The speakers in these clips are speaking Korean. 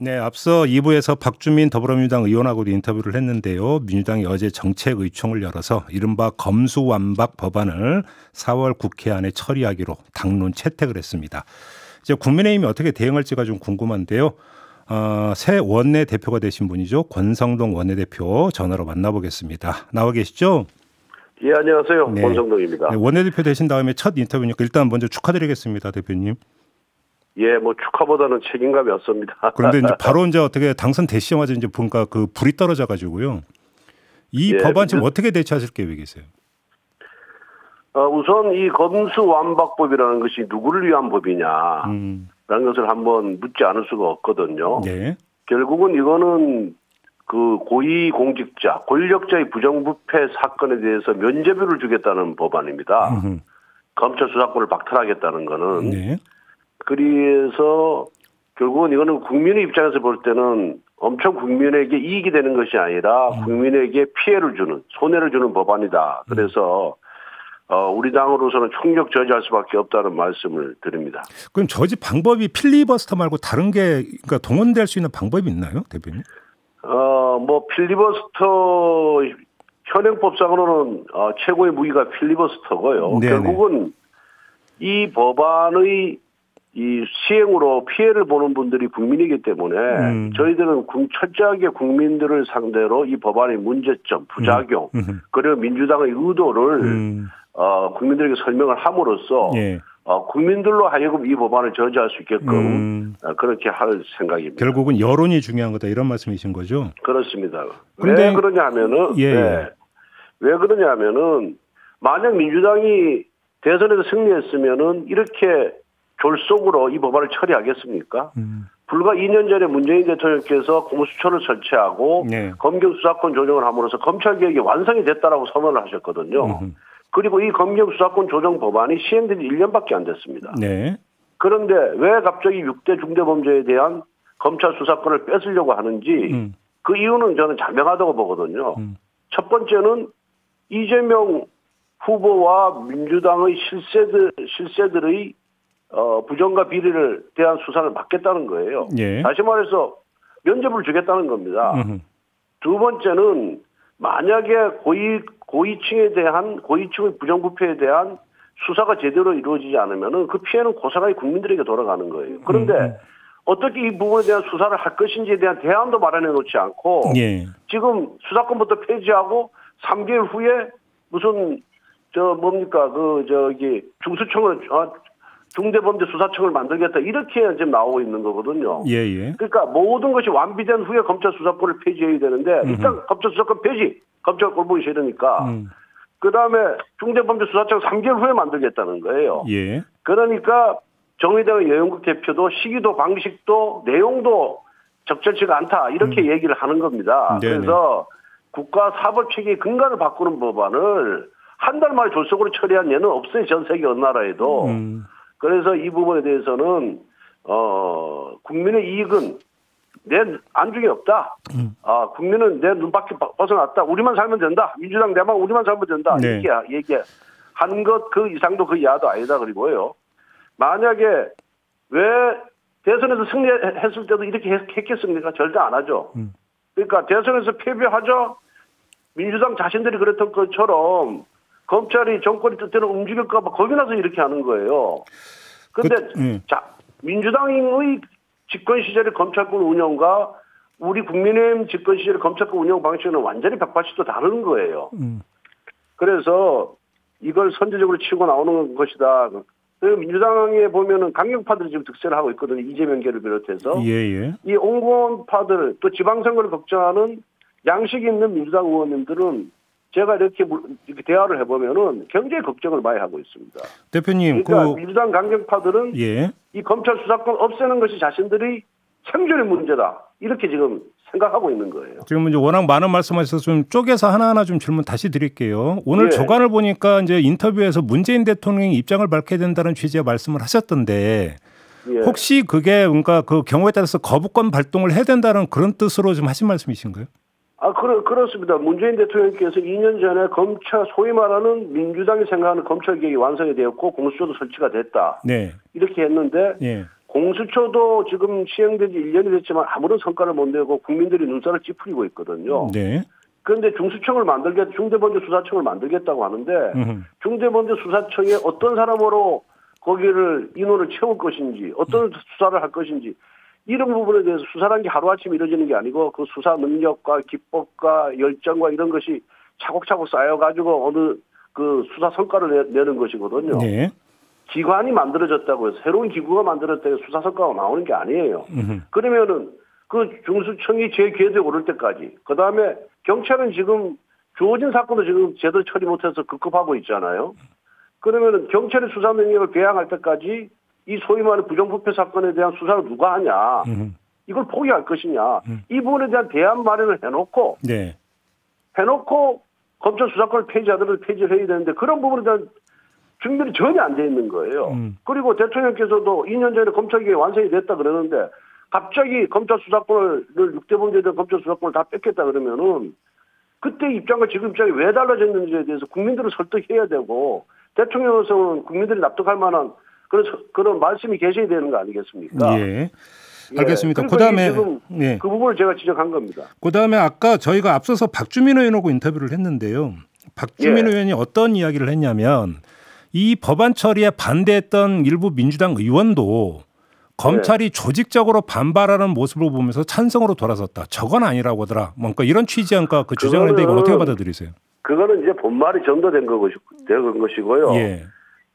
네, 앞서 2부에서 박주민 더불어민주당 의원하고도 인터뷰를 했는데요. 민주당이 어제 정책의총을 열어서 이른바 검수완박 법안을 4월 국회 안에 처리하기로 당론 채택을 했습니다. 이제 국민의힘이 어떻게 대응할지가 좀 궁금한데요. 새 원내대표가 되신 분이죠. 권성동 원내대표 전화로 만나보겠습니다. 나와 계시죠? 예, 안녕하세요. 네. 권성동입니다. 네, 원내대표 되신 다음에 첫 인터뷰니까 일단 먼저 축하드리겠습니다, 대표님. 예, 뭐 축하보다는 책임감이 없습니다. 그런데 이제 바로 이제 어떻게 당선되시자마자 이제 보니까 그 불이 떨어져 가지고요. 이 법안 지금 어떻게 대처하실 계획이세요? 우선 이 검수완박법이라는 것이 누구를 위한 법이냐라는 것을 한번 묻지 않을 수가 없거든요. 네. 결국은 이거는 그 고위공직자, 권력자의 부정부패 사건에 대해서 면죄부를 주겠다는 법안입니다. 검찰 수사권을 박탈하겠다는 거는. 네. 그래서 결국은 이거는 국민의 입장에서 볼 때는 엄청 국민에게 이익이 되는 것이 아니라 국민에게 피해를 주는, 손해를 주는 법안이다. 그래서 우리 당으로서는 총력 저지할 수밖에 없다는 말씀을 드립니다. 그럼 저지 방법이 필리버스터 말고 다른 게 그러니까 동원될 수 있는 방법이 있나요, 대표님? 뭐 필리버스터 현행법상으로는 최고의 무기가 필리버스터고요. 네네. 결국은 이 법안의 이 시행으로 피해를 보는 분들이 국민이기 때문에 저희들은 철저하게 국민들을 상대로 이 법안의 문제점, 부작용, 그리고 민주당의 의도를 국민들에게 설명을 함으로써 예. 국민들로 하여금 이 법안을 저지할 수 있게끔 그렇게 할 생각입니다. 결국은 여론이 중요한 거다 이런 말씀이신 거죠? 그렇습니다. 왜 그러냐면은 예. 네. 왜 그러냐면은 만약 민주당이 대선에서 승리했으면은 이렇게 졸속으로 이 법안을 처리하겠습니까? 불과 2년 전에 문재인 대통령께서 공수처를 설치하고 네. 검경 수사권 조정을 함으로써 검찰개혁이 완성이 됐다라고 선언을 하셨거든요. 그리고 이 검경 수사권 조정 법안이 시행된 지 1년밖에 안 됐습니다. 네. 그런데 왜 갑자기 6대 중대범죄에 대한 검찰 수사권을 뺏으려고 하는지 그 이유는 저는 자명하다고 보거든요. 첫 번째는 이재명 후보와 민주당의 실세들의 부정과 비리를 대한 수사를 막겠다는 거예요. 예. 다시 말해서 면죄부를 주겠다는 겁니다. 두 번째는 만약에 고위층의 부정부패에 대한 수사가 제대로 이루어지지 않으면은 그 피해는 고스란히 국민들에게 돌아가는 거예요. 그런데 어떻게 이 부분에 대한 수사를 할 것인지에 대한 대안도 마련해 놓지 않고 예. 지금 수사권부터 폐지하고 3개월 후에 무슨 중수청을 중대범죄수사청을 만들겠다 이렇게 지금 나오고 있는 거거든요. 예예. 그러니까 모든 것이 완비된 후에 검찰 수사권을 폐지해야 되는데 일단 검찰 수사권 폐지, 검찰 꼴보기 싫으니까 그다음에 중대범죄수사청 3개월 후에 만들겠다는 거예요. 예. 그러니까 정의당의 여영국 대표도 시기도 방식도 내용도 적절치가 않다 이렇게 얘기를 하는 겁니다. 네네. 그래서 국가 사법체계의 근간을 바꾸는 법안을 한 달 만에 졸속으로 처리한 예는 없어요. 전 세계 어느 나라에도. 그래서 이 부분에 대해서는 국민의 이익은 내 안중에 없다. 국민은 내 눈밖에 벗어났다. 우리만 살면 된다. 민주당 내만 우리만 살면 된다. 네. 이렇게 얘기한 것 그 이상도 그 이하도 아니다. 그리고요. 만약에 왜 대선에서 승리했을 때도 이렇게 했겠습니까? 절대 안 하죠. 그러니까 대선에서 패배하죠. 민주당 자신들이 그랬던 것처럼 검찰이 정권이 뜻대로 움직일까 봐 겁이 나서 이렇게 하는 거예요. 그런데 민주당의 집권 시절의 검찰권 운영과 우리 국민의힘 집권 시절의 검찰권 운영 방식은 완전히 180도 다른 거예요. 그래서 이걸 선제적으로 치고 나오는 것이다. 그리고 민주당에 보면은 강경파들이 지금 득세를 하고 있거든요. 이재명계를 비롯해서. 예예. 이 온건파들 또 지방선거를 걱정하는 양식 있는 민주당 의원님들은 제가 이렇게 대화를 해보면은 굉장히 걱정을 많이 하고 있습니다. 대표님, 그러니까 민주당 강경파들은 예. 이 검찰 수사권 없애는 것이 자신들이 생존의 문제다 이렇게 지금 생각하고 있는 거예요. 지금 이제 워낙 많은 말씀하셔서 좀 쪼개서 하나하나 좀 질문 다시 드릴게요. 오늘 예. 조간을 보니까 이제 인터뷰에서 문재인 대통령이 입장을 밝혀야 된다는 취지의 말씀을 하셨던데 예. 혹시 그게 그러니까 그 경우에 따라서 거부권 발동을 해야 된다는 그런 뜻으로 좀 하신 말씀이신가요? 그렇습니다. 문재인 대통령께서 2년 전에 검찰, 소위 말하는 민주당이 생각하는 검찰개혁이 완성이 되었고 공수처도 설치가 됐다. 네. 이렇게 했는데, 네. 공수처도 지금 시행된 지 1년이 됐지만 아무런 성과를 못 내고 국민들이 눈살을 찌푸리고 있거든요. 네. 그런데 중대범죄수사청을 만들겠다고 하는데 중대범죄수사청에 어떤 사람으로 거기를 인원을 채울 것인지 어떤 수사를 할 것인지 이런 부분에 대해서 수사라는 게 하루아침에 이루어지는 게 아니고 그 수사 능력과 기법과 열정과 이런 것이 차곡차곡 쌓여가지고 어느 그 수사 성과를 내는 것이거든요. 네. 기관이 만들어졌다고 해서 새로운 기구가 만들어졌다고 해서 수사 성과가 나오는 게 아니에요. 그러면은 그 중수청이 재궤도에 오를 때까지 그다음에 경찰은 지금 주어진 사건도 지금 제대로 처리 못해서 급급하고 있잖아요. 그러면은 경찰의 수사 능력을 배양할 때까지 이 소위 말하는 부정부패 사건에 대한 수사를 누가 하냐. 이걸 포기할 것이냐. 이 부분에 대한 대안 마련을 해놓고 네. 검찰 수사권을 폐지하더라도 폐지를 해야 되는데 그런 부분에 대한 준비는 전혀 안 돼 있는 거예요. 그리고 대통령께서도 2년 전에 검찰개혁이 완성이 됐다 그러는데 갑자기 검찰 수사권을 6대 범죄에 대한 검찰 수사권을 다 뺏겠다 그러면은 그때 입장과 지금 입장이 왜 달라졌는지에 대해서 국민들을 설득해야 되고 대통령으로서는 국민들이 납득할 만한 그런 말씀이 계셔야 되는 거 아니겠습니까? 예. 알겠습니다. 예. 그다음에 지금 예. 그 부분을 제가 지적한 겁니다. 그다음에 아까 저희가 앞서서 박주민 의원하고 인터뷰를 했는데요. 박주민 의원이 어떤 이야기를 했냐면 이 법안 처리에 반대했던 일부 민주당 의원도 검찰이 조직적으로 반발하는 모습을 보면서 찬성으로 돌아섰다. 저건 아니라고 하더라. 뭔가 이런 취지의 그 주장을 했는데 이건 어떻게 받아들이세요? 그거는 이제 본말이 전도된 것이고요. 예.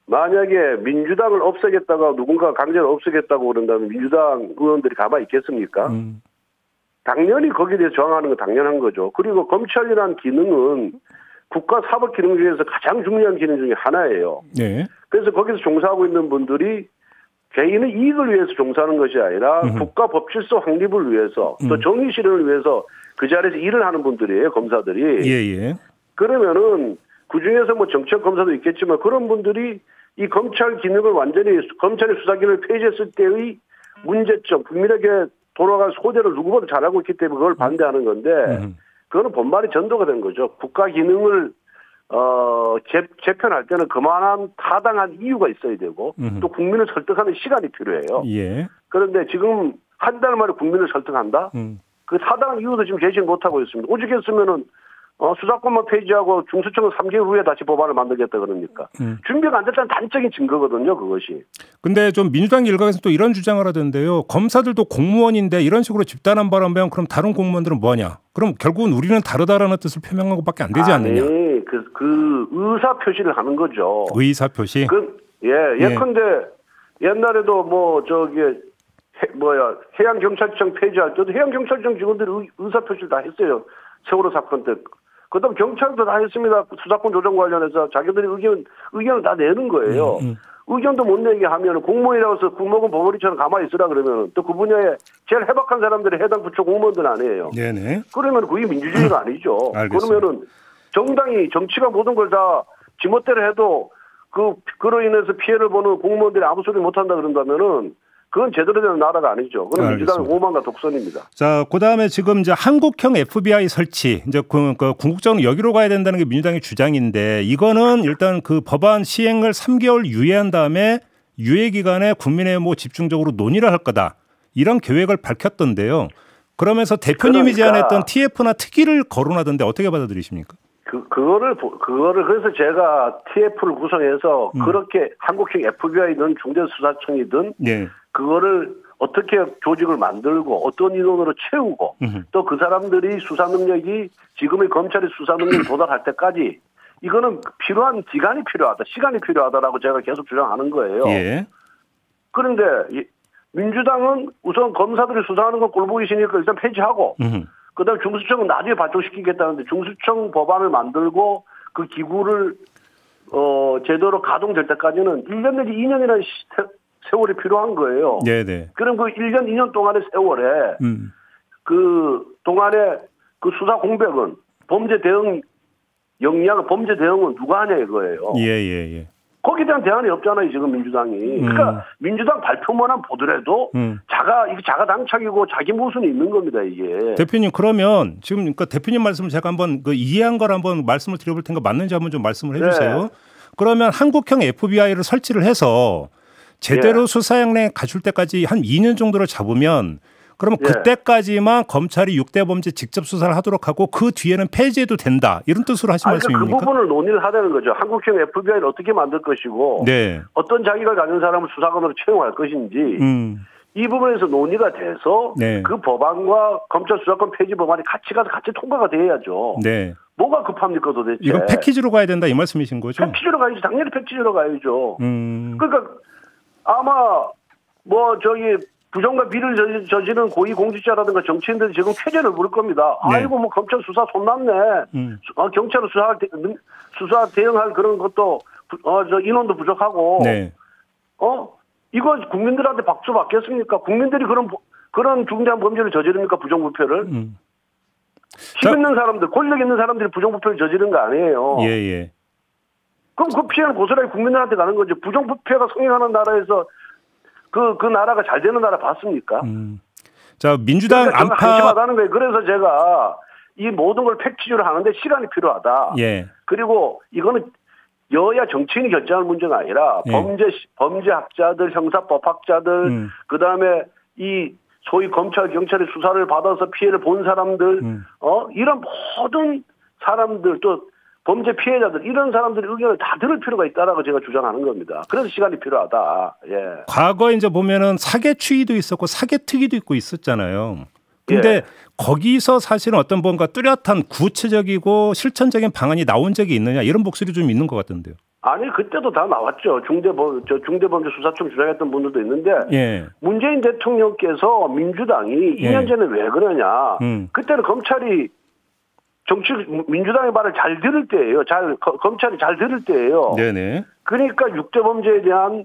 만약에 민주당을 없애겠다가 누군가 강제로 없애겠다고 그런다면 민주당 의원들이 가만히 있겠습니까? 당연히 거기에 대해서 저항하는 건 당연한 거죠. 그리고 검찰이라는 기능은 국가 사법 기능 중에서 가장 중요한 기능 중에 하나예요. 네. 그래서 거기서 종사하고 있는 분들이 개인의 이익을 위해서 종사하는 것이 아니라 국가 법 질서 확립을 위해서 또 정의 실현을 위해서 그 자리에서 일을 하는 분들이에요. 검사들이. 예. 그러면은 그중에서 뭐 정치적 검사도 있겠지만 그런 분들이 이 검찰 기능을 완전히 검찰의 수사 기능을 폐지했을 때의 문제점, 국민에게 돌아갈 소재를 누구보다 잘 알고 있기 때문에 그걸 반대하는 건데 그거는 본말이 전도가 된 거죠. 국가 기능을 재편할 때는 그만한 타당한 이유가 있어야 되고 또 국민을 설득하는 시간이 필요해요. 예. 그런데 지금 한 달 만에 국민을 설득한다? 그 타당한 이유도 지금 제시 못하고 있습니다. 오죽했으면은 수사권만 폐지하고 중수청은 3개월 후에 다시 법안을 만들겠다 그러니까. 준비가 안 됐다는 단적인 증거거든요, 그것이. 근데 좀 민주당 일각에서 또 이런 주장을 하던데요. 검사들도 공무원인데 이런 식으로 집단한 바람면 그럼 다른 공무원들은 뭐냐? 그럼 결국은 우리는 다르다라는 뜻을 표명한 것밖에 안 되지 않느냐? 아니, 그 의사 표시를 하는 거죠. 의사 표시? 예컨대 옛날에도 해양경찰청 폐지할 때도 해양경찰청 직원들이 의사 표시를 다 했어요. 세월호 사건 때. 그다음 경찰도 다 했습니다. 수사권 조정 관련해서 자기들이 의견을 다 내는 거예요. 의견도 못 내게 하면 공무원이라고 해서 국무원 버버리처럼 가만히 있으라 그러면 또 그 분야에 제일 해박한 사람들이 해당 부처 공무원들 아니에요. 네네. 그러면 그게 민주주의가 아니죠. 그러면은 정당이 정치가 모든 걸 다 지멋대로 해도 그로 인해서 피해를 보는 공무원들이 아무 소리 못 한다 그런다면은 그건 제대로 된 나라가 아니죠. 그건 민주당의 오만과 독선입니다. 자, 그다음에 지금 이제 한국형 FBI 설치, 이제 궁극적으로 여기로 가야 된다는 게 민주당의 주장인데 이거는 일단 그 법안 시행을 3개월 유예한 다음에 유예 기간에 국민의 집중적으로 논의를 할 거다. 이런 계획을 밝혔던데요. 그러면서 대표님이 제안했던 TF나 특위를 거론하던데 어떻게 받아들이십니까? 그거를 그래서 제가 TF를 구성해서 그렇게 한국형 FBI든 중대수사청이든 그거를 어떻게 조직을 만들고 어떤 인원으로 채우고 또 그 사람들이 수사 능력이 지금의 검찰의 수사 능력에 도달할 때까지 이거는 필요한 기간이 필요하다. 시간이 필요하다라고 제가 계속 주장하는 거예요. 예. 그런데 민주당은 우선 검사들이 수사하는 건 꼴보기 싫으니까 일단 폐지하고 그다음에 중수청은 나중에 발족시키겠다는데 중수청 법안을 만들고 그 기구를 제대로 가동될 때까지는 1년 내지 2년이라는 세월이 필요한 거예요. 네네. 그럼 그 1년, 2년 동안의 세월에 그 동안에 그 수사 공백은 범죄 대응 역량은 범죄 대응은 누가 하냐 이거예요. 예. 거기에 대한 대안이 없잖아요, 지금 민주당이. 그러니까 민주당 발표만 보더라도 자가 당착이고 자기 모순이 있는 겁니다, 이게. 대표님, 그러면 지금 그러니까 대표님 말씀을 제가 한번 이해한 걸 한번 말씀을 드려볼 테니까 맞는지 한번 좀 말씀을 해주세요. 네. 그러면 한국형 FBI를 설치를 해서 제대로 수사형내 갖출 때까지 한 2년 정도를 잡으면 그러면 그때까지만 검찰이 6대 범죄 직접 수사를 하도록 하고 그 뒤에는 폐지해도 된다. 이런 뜻으로 하신 말씀입니까? 그 부분을 논의를 하자는 거죠. 한국형 FBI를 어떻게 만들 것이고 어떤 자격을 가진 사람을 수사관으로 채용할 것인지 이 부분에서 논의가 돼서 그 법안과 검찰 수사권 폐지 법안이 같이 가서 같이 통과가 돼야죠. 뭐가 급합니까 도대체. 이건 패키지로 가야 된다 이 말씀이신 거죠? 패키지로 가야죠. 당연히 패키지로 가야죠. 그러니까 아마 부정과 비리를 저지른 고위공직자라든가 정치인들이 지금 쾌재를 부를 겁니다. 아이고 뭐 검찰 수사 손났네. 경찰은 수사 대응할 그런 것도 인원도 부족하고. 이거 국민들한테 박수 받겠습니까? 국민들이 그런 중대한 범죄를 저지릅니까? 부정부패를? 힘 있는 사람들, 권력 있는 사람들이 부정부패를 저지른 거 아니에요. 그럼 그 피해는 고스란히 국민들한테 가는 거죠. 부정부패가 성행하는 나라에서 그 나라가 잘 되는 나라 봤습니까? 자, 민주당 그러니까 안팎 한심하다는 거예요. 그래서 제가 이 모든 걸 팩트로 하는데 시간이 필요하다. 그리고 이거는 여야 정치인이 결정할 문제가 아니라 범죄학자들, 형사법학자들, 그다음에 이 소위 검찰, 경찰의 수사를 받아서 피해를 본 사람들, 이런 모든 사람들 또 범죄 피해자들 이런 사람들의 의견을 다 들을 필요가 있다라고 제가 주장하는 겁니다. 그래서 시간이 필요하다. 과거에 이제 보면은 사개추이도 있었고 사개특위도 있고 있었잖아요. 근데 거기서 사실은 어떤 뭔가 뚜렷한 구체적이고 실천적인 방안이 나온 적이 있느냐 이런 목소리 좀 있는 것 같던데요. 아니 그때도 다 나왔죠. 중대범죄수사청 주장했던 분들도 있는데 문재인 대통령께서 민주당이 2년 전에 왜 그러냐. 그때는 검찰이 민주당의 말을 잘 들을 때예요. 검찰이 잘 들을 때예요. 그러니까 6대 범죄에 대한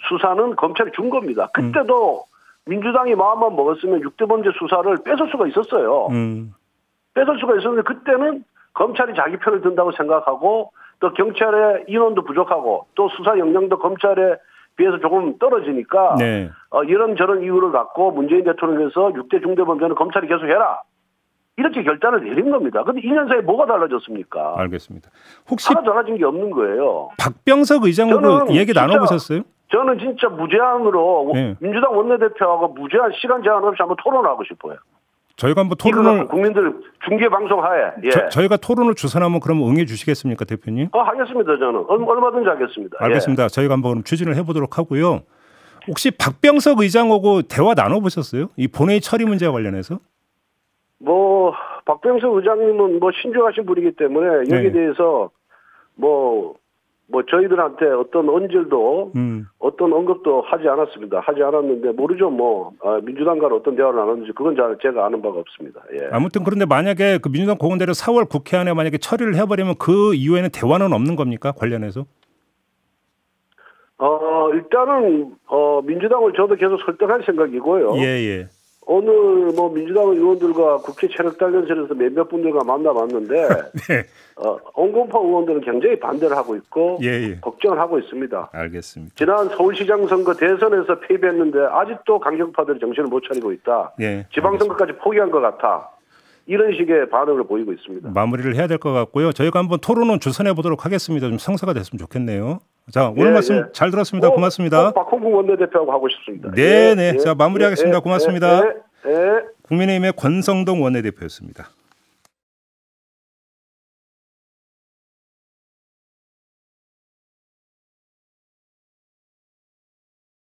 수사는 검찰이 준 겁니다. 그때도 민주당이 마음만 먹었으면 6대 범죄 수사를 뺏을 수가 있었어요. 뺏을 수가 있었는데 그때는 검찰이 자기 편을 든다고 생각하고 또 경찰의 인원도 부족하고 또 수사 역량도 검찰에 비해서 조금 떨어지니까 이런저런 이유를 갖고 문재인 대통령께서 6대 중대범죄는 검찰이 계속해라. 이렇게 결단을 내린 겁니다. 근데 2년 사이에 뭐가 달라졌습니까? 알겠습니다. 혹시 하나 달라진 게 없는 거예요. 박병석 의장하고 얘기 나눠보셨어요? 저는 진짜 무제한으로 민주당 원내대표하고 무제한 시간 제한 없이 한번 토론하고 싶어요. 저희가 한번 토론을 국민들 중계 방송하에 저희가 토론을 주선하면 그럼 응해 주시겠습니까, 대표님? 하겠습니다. 저는 얼마든지 하겠습니다. 알겠습니다. 저희가 한번 추진을 해보도록 하고요. 혹시 박병석 의장하고 대화 나눠보셨어요? 이 본회의 처리 문제와 관련해서? 박병석 의장님은 신중하신 분이기 때문에 여기에 대해서 저희들한테 어떤 언질도 어떤 언급도 하지 않았습니다. 하지 않았는데 모르죠. 민주당과는 어떤 대화를 나눴는지 그건 제가 아는 바가 없습니다. 아무튼 그런데 만약에 그 민주당 고건대로 4월 국회 안에 만약에 처리를 해버리면 그 이후에는 대화는 없는 겁니까? 관련해서? 일단은 민주당을 저도 계속 설득할 생각이고요. 오늘 민주당 의원들과 국회 체력단련실에서 몇몇 분들과 만나봤는데 온건파 의원들은 굉장히 반대를 하고 있고 걱정을 하고 있습니다. 알겠습니다. 지난 서울시장 선거 대선에서 패배했는데 아직도 강경파들이 정신을 못 차리고 있다. 지방선거까지 포기한 것 같아. 이런 식의 반응을 보이고 있습니다. 마무리를 해야 될 것 같고요. 저희가 한번 토론은 주선해 보도록 하겠습니다. 좀 성사가 됐으면 좋겠네요. 자, 오늘 말씀 잘 들었습니다. 고맙습니다. 박홍근 원내대표하고 하고 싶습니다. 자, 마무리하겠습니다. 고맙습니다. 국민의힘의 권성동 원내대표였습니다.